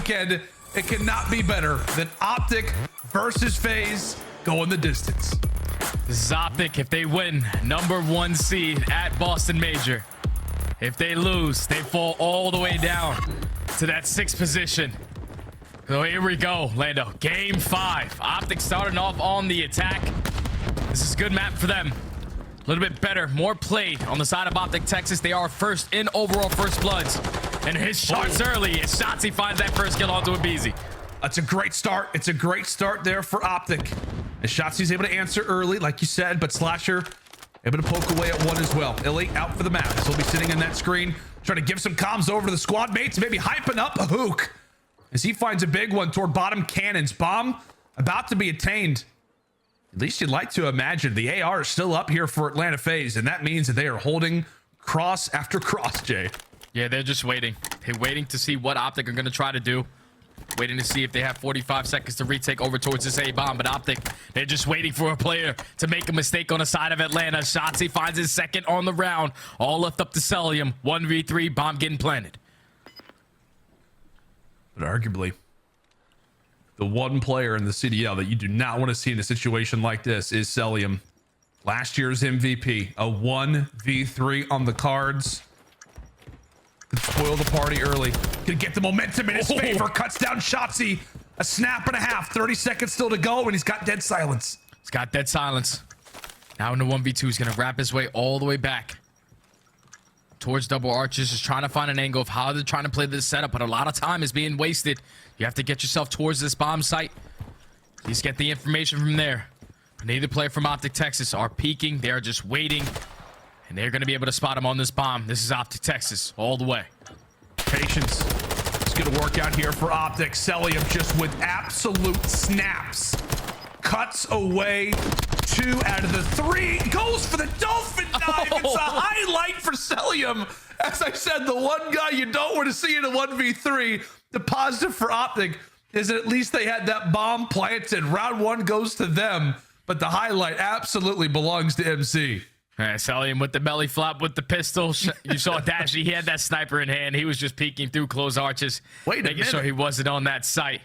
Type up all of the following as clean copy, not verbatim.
weekend. It cannot be better than OpTic versus FaZe going the distance. This is OpTic. If they win, #1 seed at Boston Major. If they lose, they fall all the way down to that 6th position. So here we go, Lando. Game 5. OpTic starting off on the attack. This is a good map for them. A little bit better, more played on the side of OpTic Texas. They are first in overall first bloods. And his shots early as Shotzzy finds that first kill onto Abizi. That's a great start. It's a great start there for OpTic. And Shotzi's able to answer early, like you said, but Slasher able to poke away at one as well. Illy out for the map. So he'll be sitting in that screen, trying to give some comms over to the squad mates, maybe hyping up a hook as he finds a big one toward bottom cannons. Bomb about to be attained. At least you'd like to imagine. The AR is still up here for Atlanta FaZe, and that means that they are holding cross after cross, Jay. Yeah, they're just waiting. They're waiting to see what OpTic are going to try to do. Waiting to see if they have 45 seconds to retake over towards this A-bomb. But OpTic, they're just waiting for a player to make a mistake on the side of Atlanta. Shotzzy finds his second on the round. All left up to Celium. 1v3, bomb getting planted. But arguably, the one player in the CDL that you do not want to see in a situation like this is Celium. Last year's MVP. A 1v3 on the cards. Could spoil the party early. Could get the momentum in his favor. Cuts down Shotzzy. A snap and a half. 30 seconds still to go, and he's got dead silence. He's got dead silence. Now in the 1v2, he's going to wrap his way all the way back towards double arches. Just trying to find an angle of how they're trying to play this setup, but a lot of time is being wasted. You have to get yourself towards this bomb site. Please get the information from there. Neither player from OpTic Texas are peeking. They are just waiting. And they're going to be able to spot him on this bomb. This is OpTic Texas all the way. Patience. It's going to work out here for OpTic. Celium just with absolute snaps. Cuts away 2 out of the 3. Goes for the dolphin dive. It's a highlight for Celium. As I said, the one guy you don't want to see in a 1v3. The positive for OpTic is that at least they had that bomb planted. Round 1 goes to them. But the highlight absolutely belongs to MC. Celium with the belly flop with the pistol. You saw Dashy. He had that sniper in hand. He was just peeking through closed arches, making sure he wasn't on that site.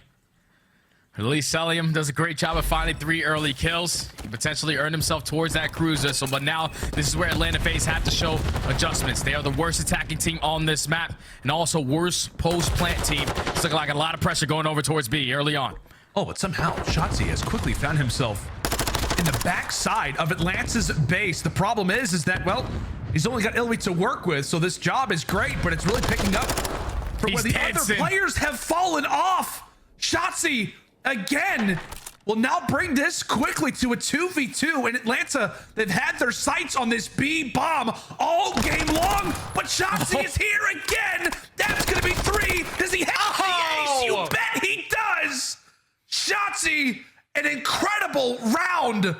At least Celium does a great job of finding 3 early kills. He potentially earned himself towards that cruiser. But now this is where Atlanta FaZe have to show adjustments. They are the worst attacking team on this map and also worst post-plant team. It's looking like a lot of pressure going over towards B early on. Oh, but somehow Shotzzy has quickly found himself in the backside of Atlanta's base. The problem is that, well, he's only got Illy to work with, so this job is great, but it's really picking up for where the other players have fallen off. Shotzzy, again, will now bring this quickly to a 2v2. In Atlanta, they've had their sights on this B bomb all game long, but Shotzzy is here again. That's going to be 3. Does he have the ace? You bet he does. Shotzzy, an incredible round,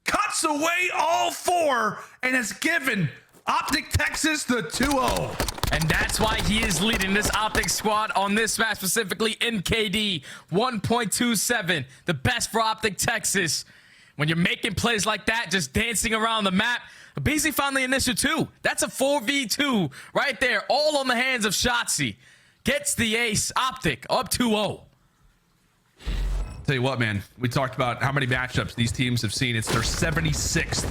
cuts away all 4 and has given OpTic Texas the 2-0. And that's why he is leading this OpTic squad on this match, specifically in KD 1.27, the best for OpTic Texas. When you're making plays like that, just dancing around the map, Abizi found the initial 2. That's a 4v2 right there, all on the hands of Shotzzy. Gets the ace. OpTic up 2-0. Tell you what, man, we talked about how many matchups these teams have seen. It's their 76th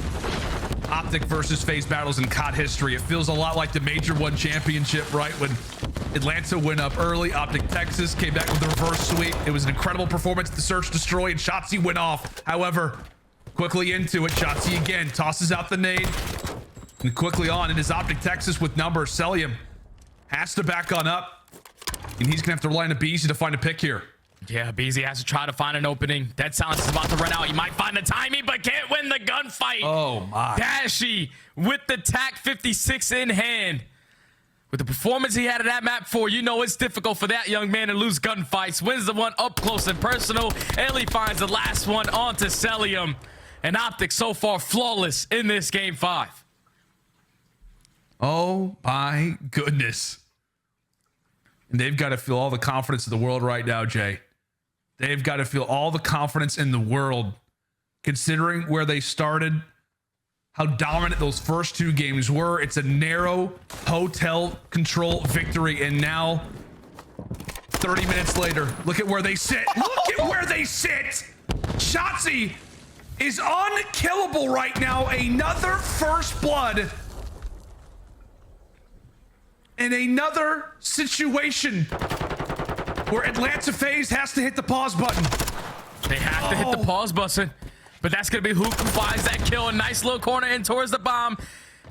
OpTic versus FaZe battles in COD history. It feels a lot like the Major 1 championship, right? When Atlanta went up early, OpTic Texas came back with the reverse sweep. It was an incredible performance to search, destroy, and Shotzzy went off. However, quickly into it, Shotzzy again tosses out the nade. And quickly on, it is OpTic Texas with numbers. Celium has to back on up. And he's going to have to rely on Abizi to find a pick here. Yeah, Beezy has to try to find an opening. Dead silence is about to run out. He might find the timing, but can't win the gunfight. Oh, my. Dashy with the TAC 56 in hand. With the performance he had at that map 4, you know it's difficult for that young man to lose gunfights. Wins the one up close and personal. Ellie finds the last one onto Celium. And OpTic so far flawless in this game 5. Oh, my goodness. And they've got to feel all the confidence in the world right now, Jay. They've got to feel all the confidence in the world, considering where they started, how dominant those first 2 games were. It's a narrow hotel control victory, and now 30 minutes later, look at where they sit. Look at where they sit. Shotzi is unkillable right now. Another first blood. In another situation where Atlanta FaZe has to hit the pause button. They have to hit the pause button. But that's going to be Hook who finds that kill. A nice little corner in towards the bomb.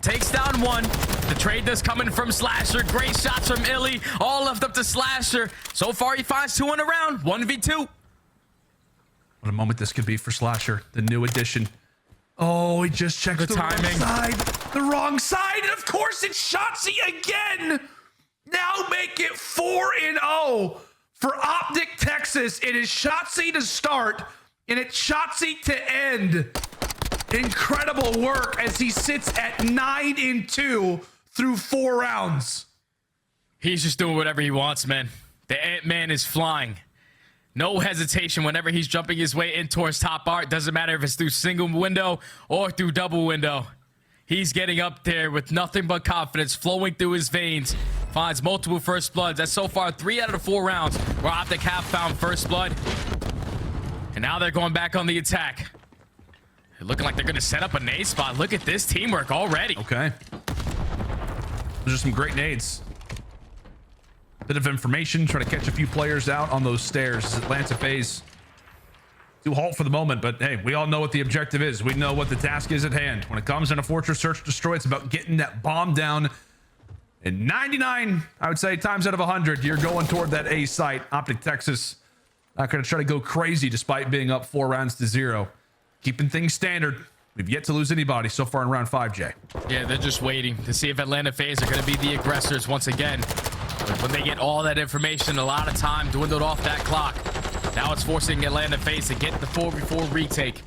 Takes down one. The trade that's coming from Slasher. Great shots from Illy. All left up to Slasher. So far, he finds 2 in a round. 1v2. What a moment this could be for Slasher, the new addition. Oh, he just checked the timing. The wrong side. And of course, it's Shotzi again. Now make it 4-0 for OpTic Texas. It is Shotzi to start, and it's Shotzi to end. Incredible work as he sits at 9-2 through 4 rounds. He's just doing whatever he wants, man. The Ant-Man is flying. No hesitation whenever he's jumping his way in towards top art. Doesn't matter if it's through single window or through double window. He's getting up there with nothing but confidence flowing through his veins. Finds multiple first bloods. That's so far 3 out of the 4 rounds where OpTic have found first blood. And now they're going back on the attack. They're looking like they're going to set up a nade spot. Look at this teamwork already. Okay. Those are some great nades. Bit of information, trying to catch a few players out on those stairs as Atlanta FaZe to halt for the moment, but hey, we all know what the objective is. We know what the task is at hand. When it comes in a Fortress Search Destroy, it's about getting that bomb down. And 99, I would say, times out of 100, you're going toward that A site. OpTic Texas not going to try to go crazy despite being up 4 rounds to 0. Keeping things standard. We've yet to lose anybody so far in round 5, Jay. Yeah, they're just waiting to see if Atlanta FaZe are going to be the aggressors once again. But when they get all that information, a lot of time dwindled off that clock. Now it's forcing Atlanta FaZe to get the 4v4 retake.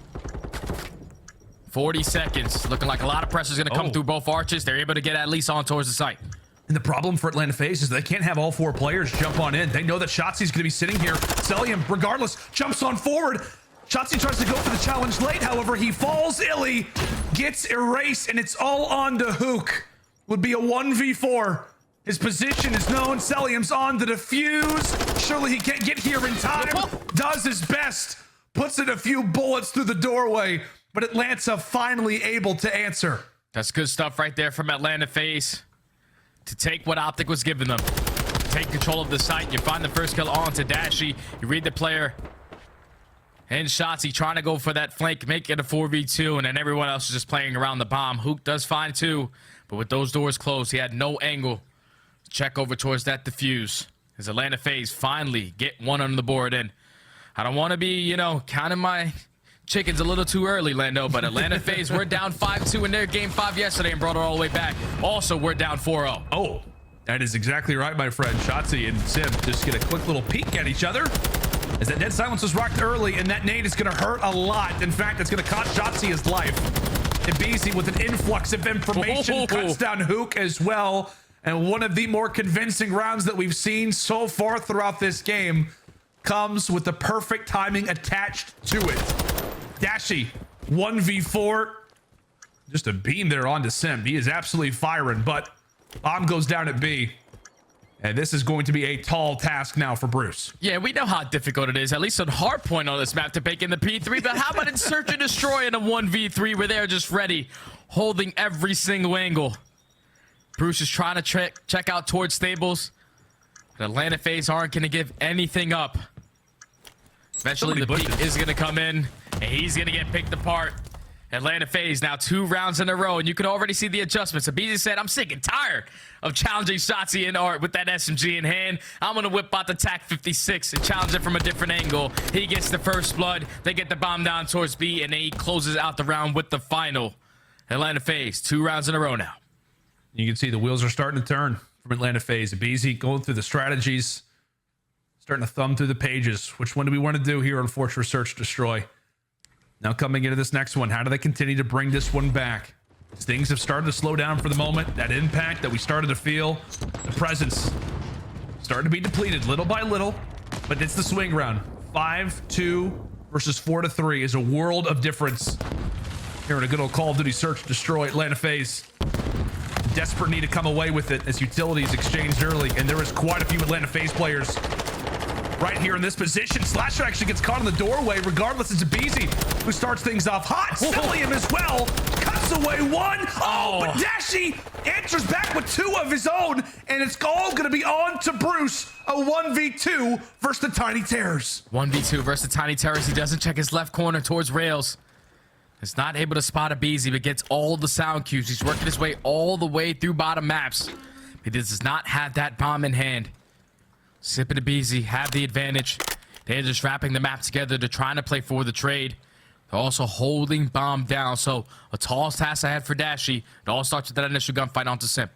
40 seconds. Looking like a lot of pressure is going to come through both arches. They're able to get at least on towards the site. And the problem for Atlanta FaZe is they can't have all 4 players jump on in. They know that Shotzi's going to be sitting here. Celium, regardless, jumps on forward. Shotzi tries to go for the challenge late. However, he falls. Illy gets erased, and it's all on to Hook. Would be a 1v4. His position is known. Celium's on the defuse. Surely he can't get here in time. Does his best. Puts in a few bullets through the doorway. But Atlanta finally able to answer. That's good stuff right there from Atlanta FaZe. To take what OpTic was giving them. Take control of the site. You find the first kill on to Dashy. You read the player. And Shotzi trying to go for that flank. Make it a 4v2. And then everyone else is just playing around the bomb. Hook does find 2. But with those doors closed, he had no angle. Check over towards that defuse. As Atlanta FaZe finally get 1 on the board. And I don't want to be, you know, counting my chickens a little too early, Lando, but Atlanta FaZe, we're down 5-2 in their game 5 yesterday and brought it all the way back. Also, we're down 4-0. Oh, that is exactly right, my friend. Shotzi and Sim just get a quick little peek at each other as that dead silence was rocked early, and that nade is going to hurt a lot. In fact, it's going to cost Shotzi his life. And BZ with an influx of information cuts down Hook as well. And one of the more convincing rounds that we've seen so far throughout this game comes with the perfect timing attached to it. Dashy, 1v4. Just a beam there onto Sim. He is absolutely firing, but bomb goes down at B. And this is going to be a tall task now for Bruce. Yeah, we know how difficult it is, at least on hard point on this map, to bake in the P3. But how about in Search and Destroy in a 1v3 where they're just ready, holding every single angle? Bruce is trying to check out towards stables. But Atlanta FaZe aren't going to give anything up. Eventually, the peak is going to come in, and he's going to get picked apart. Atlanta FaZe now 2 rounds in a row, and you can already see the adjustments. Abizi said, I'm sick and tired of challenging Shotzi and Art with that SMG in hand. I'm going to whip out the TAC 56 and challenge it from a different angle. He gets the first blood. They get the bomb down towards B, and then he closes out the round with the final. Atlanta FaZe, 2 rounds in a row now. You can see the wheels are starting to turn from Atlanta FaZe. Abizi going through the strategies, starting to thumb through the pages. Which one do we want to do here on Fortress Search Destroy? Now coming into this next one, how do they continue to bring this one back? Things have started to slow down for the moment. That impact that we started to feel, the presence, starting to be depleted little by little, but it's the swing round. 5-2 versus 4-3 is a world of difference. Here in a good old Call of Duty Search Destroy, Atlanta FaZe. Desperate need to come away with it as utilities exchanged early, and there is quite a few Atlanta FaZe players right here in this position. Slasher actually gets caught in the doorway. Regardless, it's Beezy who starts things off hot. Cillian as well cuts away one. But Dashy answers back with 2 of his own, and it's all going to be on to Bruce. A 1v2 versus the Tiny Terrors. 1v2 versus the Tiny Terrors. He doesn't check his left corner towards rails. He's not able to spot a Beezy, but gets all the sound cues. He's working his way all the way through bottom maps. He does not have that bomb in hand. Sip and a Beezy have the advantage. They're just wrapping the map together. They're trying to play for the trade. They're also holding bomb down. So a tall task ahead for Dashy. It all starts with that initial gunfight onto Simp.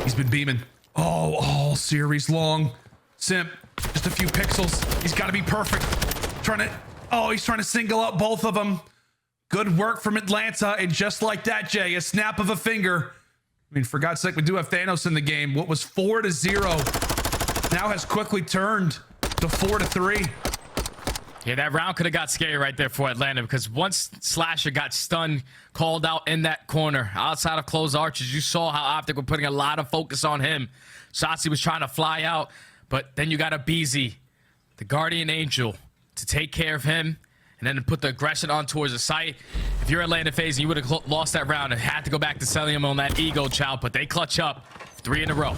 He's been beaming. All series long. Simp, just a few pixels. He's got to be perfect. He's trying to single out both of them. Good work from Atlanta. And just like that, Jay, a snap of a finger. I mean, for God's sake, we do have Thanos in the game. What was 4-0 now has quickly turned to 4-3. Yeah, that round could have got scary right there for Atlanta, because once Slasher got stunned, called out in that corner, outside of closed arches, you saw how OpTic were putting a lot of focus on him. Shotzi was trying to fly out, but then you got a Beezy, the Guardian Angel, to take care of him, and then to put the aggression on towards the site. If you're Atlanta FaZe, you would have lost that round and had to go back to Cillian on that ego chow, but they clutch up 3 in a row.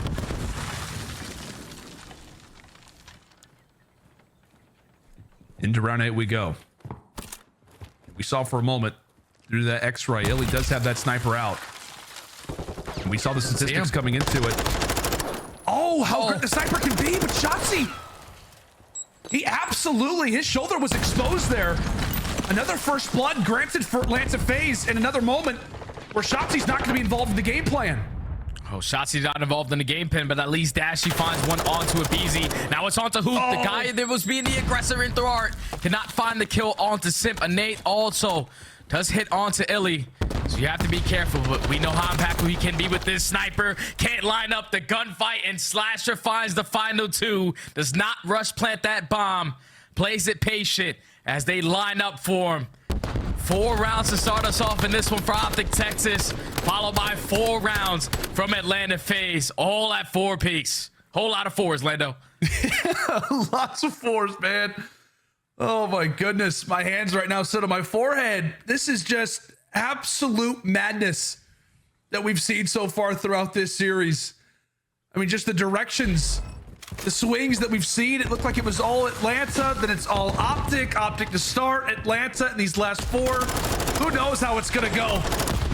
Into round 8 we go. We saw for a moment through that X-ray, Illy does have that sniper out. And we saw the statistics coming into it. How good the sniper can be, but Shotzi, his shoulder was exposed there. Another first blood granted for Atlanta FaZe in another moment where Shotzi's not going to be involved in the game plan. Shotzi's not involved in the game pin, but at least Dashy finds one onto a Beezy. Now it's onto Hoop. The guy that was being the aggressor in Thorart cannot find the kill onto Simp. A Nate also does hit onto Illy, so you have to be careful, but we know how impactful he can be with this sniper. Can't line up the gunfight, and Slasher finds the final 2. Does not rush plant that bomb. Plays it patient as they line up for him. 4 rounds to start us off in this one for OpTic Texas, followed by 4 rounds from Atlanta FaZe, all at 4 peaks. Whole lot of 4s, Lando. Lots of 4s, man. Oh my goodness. My hands right now sit on my forehead. This is just absolute madness that we've seen so far throughout this series. I mean, just the directions, the swings that we've seen. It looked like it was all Atlanta, then it's all OpTic to start, Atlanta in these last 4. Who knows how it's gonna go?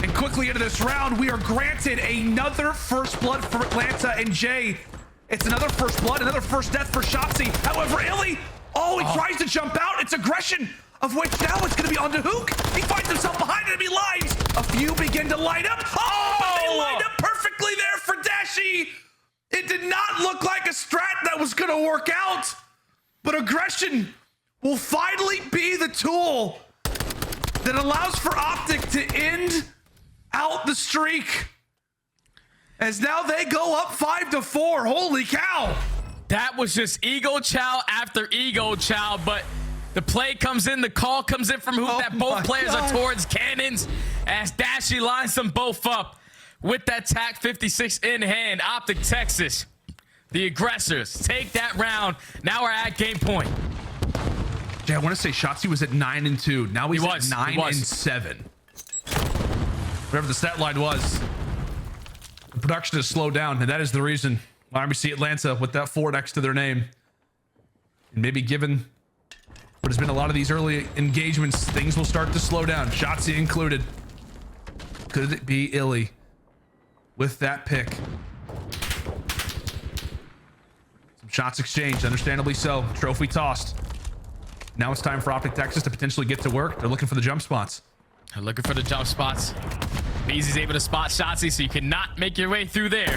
And quickly into this round, we are granted another first blood for Atlanta, and Jay, it's another first blood, another first death for Shotzi. However, Illy, he tries to jump out. It's aggression, of which now it's gonna be onto Hook. He finds himself behind enemy lines. A few begin to light up. But they lined up perfectly there for Dashy. It did not look like a strat that was going to work out, but aggression will finally be the tool that allows for OpTic to end out the streak, as now they go up 5-4. Holy cow. That was just ego chow after ego chow, but the play comes in, the call comes in from Hoop that both players are towards cannons, as Dashy lines them both up. With that TAC 56 in hand, OpTic Texas, the aggressors, take that round. Now we're at game point. Yeah, I want to say Shotzi was at 9-2. Now he's at 9-7. Whatever the stat line was, the production has slowed down, and that is the reason why we see Atlanta with that 4 next to their name. And maybe given what has been a lot of these early engagements, things will start to slow down, Shotzi included. Could it be Illy with that pick? Some shots exchanged, understandably so. Trophy tossed. Now it's time for OpTic Texas to potentially get to work. They're looking for the jump spots. They're looking for the jump spots. Beezy's able to spot Shotzi, so you cannot make your way through there.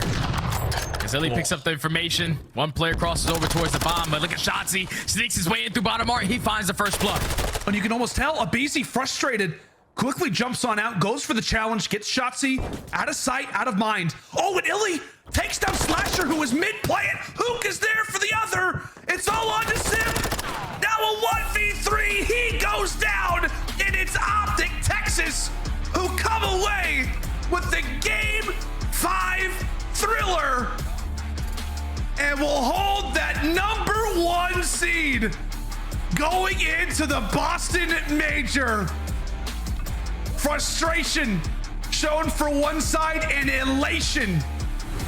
As Illy picks up the information, one player crosses over towards the bomb, but look at Shotzi, sneaks his way in through bottom art. He finds the first blood. And you can almost tell a Beezy frustrated, quickly jumps on out, goes for the challenge, gets Shotzi out of sight, out of mind. And Illy takes down Slasher, who is mid-plant. Hook is there for the other. It's all on to Simp. Now a 1v3. He goes down, and it's OpTic Texas who come away with the Game 5 thriller. and will hold that number 1 seed going into the Boston Major. Frustration shown for one side and elation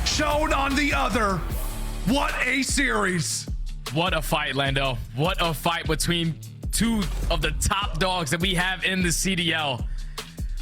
shown on the other. What a series. What a fight, Lando. What a fight between two of the top dogs that we have in the CDL.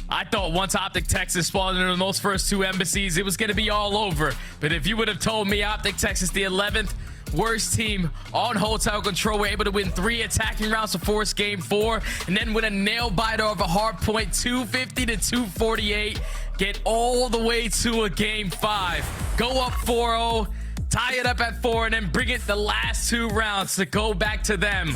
I thought once OpTic Texas spawned into those first 2 embassies, it was going to be all over. But if you would have told me OpTic Texas, the 11th worst team on hotel control, were able to win 3 attacking rounds to force game 4, and then win a nail biter of a hard point, 250 to 248, get all the way to a game 5, go up 4-0, tie it up at 4, and then bring it the last 2 rounds to go back to them